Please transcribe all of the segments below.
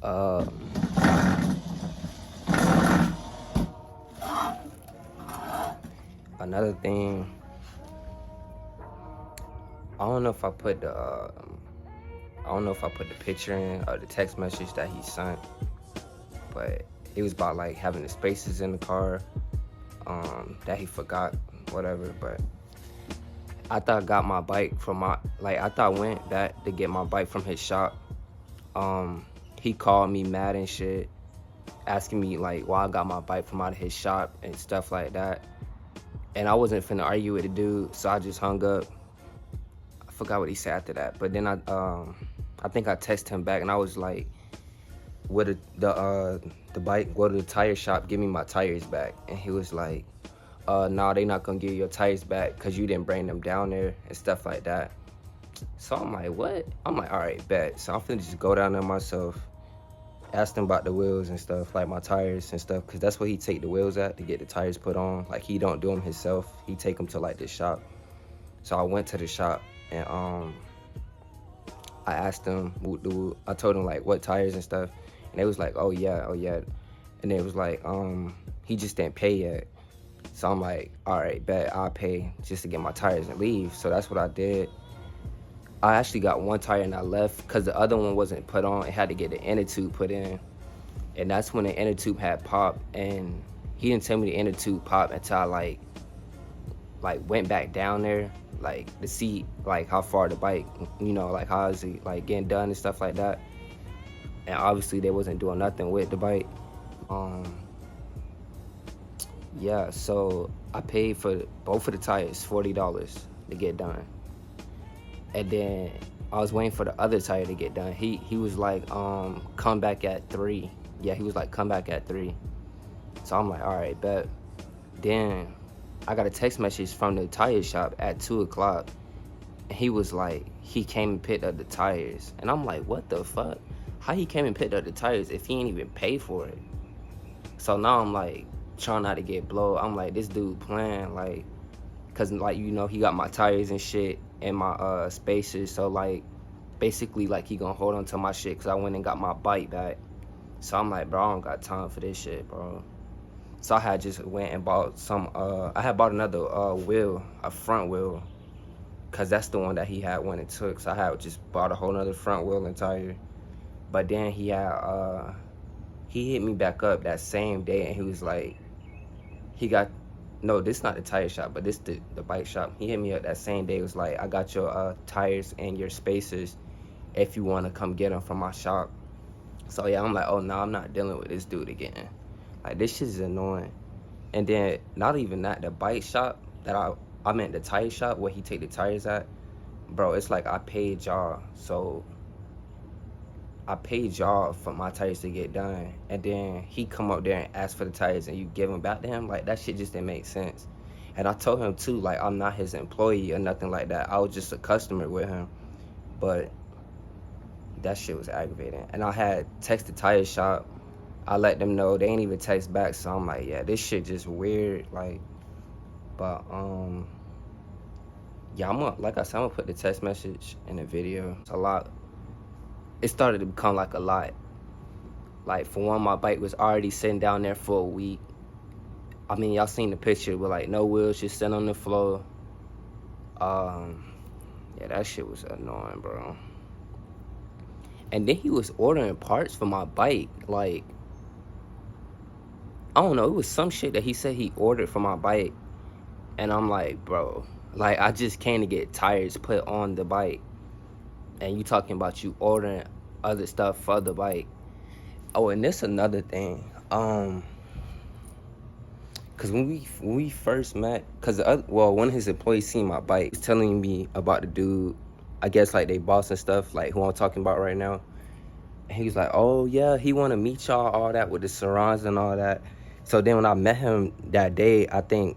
Uh, Another thing, I don't know if I put the I don't know if I put the picture in or the text message that he sent, but it was about like having the spaces in the car, that he forgot, whatever. But I thought I got my bike from I thought I went back to get my bike from his shop. He called me mad and shit, asking me like why I got my bike from out of his shop and stuff like that. And I wasn't finna argue with the dude, so I just hung up. I forgot what he said after that, but then I think I texted him back and I was like, "Would the bike go to the tire shop, give me my tires back?" And he was like, "Nah, they not gonna give you your tires back because you didn't bring them down there and stuff like that." So I'm like, "What?" I'm like, "All right, bet." So I'm finna just go down there myself, ask him about the wheels and stuff, like my tires and stuff, because that's where he take the wheels at to get the tires put on. Like he don't do them himself. He take them to like this shop. So I went to the shop and I asked them, I told them like what tires and stuff, and they was like, oh yeah, and it was like, he just didn't pay yet. So I'm like, all right, bet, I'll pay just to get my tires and leave. So that's what I did. I actually got one tire and I left because the other one wasn't put on. It had to get the inner tube put in, and that's when the inner tube had popped. And he didn't tell me the inner tube popped until I like went back down there, like to see like how far the bike, like how is it like getting done and stuff like that. And obviously they wasn't doing nothing with the bike. Yeah, so I paid for both of the tires $40 to get done. And then I was waiting for the other tire to get done. He was like, come back at 3. Yeah, he was like, come back at 3. So I'm like, all right, bet. Then I got a text message from the tire shop at 2 o'clock. And he was like, he came and picked up the tires. And I'm like, what the fuck? How he came and picked up the tires if he ain't even pay for it? So now I'm like, trying not to get blowed. I'm like, this dude playing, like, cause like, he got my tires and shit and my spacers. So like, basically like he gonna hold on to my shit cause I went and got my bike back. So I'm like, bro, I don't got time for this shit, bro. So I had just went and bought I had bought another wheel, a front wheel, cause that's the one that he had when it took. So I had just bought a whole nother front wheel and tire. But then he hit me back up that same day and he was like, no, this not the tire shop, but this the bike shop. He hit me up that same day. It was like, I got your tires and your spacers if you want to come get them from my shop. So yeah, I'm like, oh no, I'm not dealing with this dude again. Like, this shit is annoying. And then not even that, the bike shop that I meant the tire shop where he take the tires at, bro, it's like I paid y'all. So I paid y'all for my tires to get done, and then he come up there and ask for the tires and you give them back to him. Like, that shit just didn't make sense. And I told him too, like, I'm not his employee or nothing like that. I was just a customer with him. But that shit was aggravating. And I had text the tire shop. I let them know. They ain't even text back. So I'm like, yeah, this shit just weird. Like, but yeah, like I said, I'm gonna put the text message in the video. It's a lot. It started to become like a lot. Like, for one, my bike was already sitting down there for a week. I mean, y'all seen the picture with like no wheels, just sitting on the floor. Yeah, that shit was annoying, bro. And then he was ordering parts for my bike. Like, I don't know, it was some shit that he said he ordered for my bike. And I'm like, bro, like, I just came to get tires put on the bike. And you talking about you ordering other stuff for the bike. Oh, and this another thing. Cause when we first met, one of his employees seen my bike. He's telling me about the dude, I guess like they boss and stuff, like who I'm talking about right now. And he was like, oh yeah, he wanna meet y'all, all that with the Surrons and all that. So then when I met him that day, I think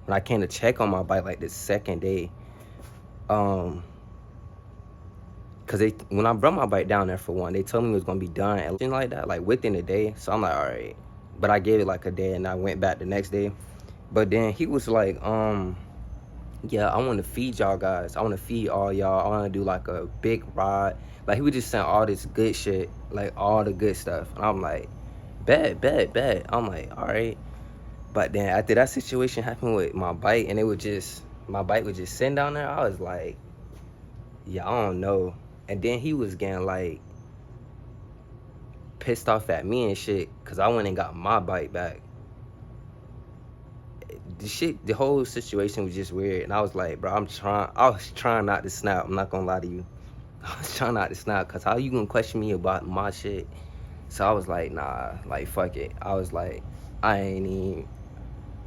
when I came to check on my bike, like the second day, cause when I brought my bike down there for one, they told me it was gonna be done and like that, like within a day. So I'm like, all right. But I gave it like a day and I went back the next day. But then he was like, yeah, I want to feed y'all guys. I want to feed all y'all. I want to do like a big ride. Like he would just send all this good shit, like all the good stuff. And I'm like, bet, bet, bet. I'm like, all right. But then after that situation happened with my bike, and it would just my bike would just sitting down there. I was like, yeah, I don't know. And then he was getting like pissed off at me and shit, cause I went and got my bike back. The whole situation was just weird, and I was like, bro, I was trying not to snap. I'm not gonna lie to you. I was trying not to snap, cause how you gonna question me about my shit? So I was like, nah, like fuck it. I was like, I'm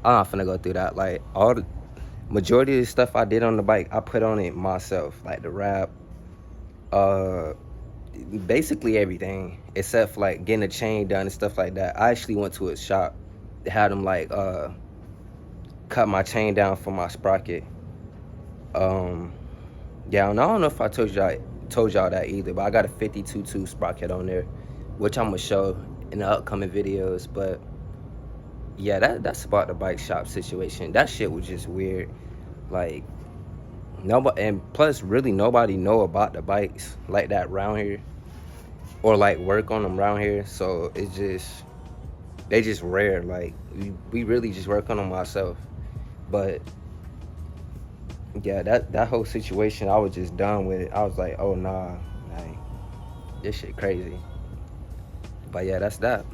not finna go through that. Like all the majority of the stuff I did on the bike, I put on it myself, like the wrap, uh, basically everything except for like getting a chain done and stuff like that. I actually went to a shop, they had them like cut my chain down for my sprocket. Um, yeah, and I don't know if I told y'all that either, but I got a 52.2 sprocket on there, which I'm gonna show in the upcoming videos. But yeah, that's about the bike shop situation. That shit was just weird. Like nobody, and plus really nobody know about the bikes like that around here, or like work on them around here. So it's just they just rare. Like we really just work on them ourselves. But yeah, that whole situation, I was just done with it. I was like, oh nah, like this shit crazy. But yeah, that's that.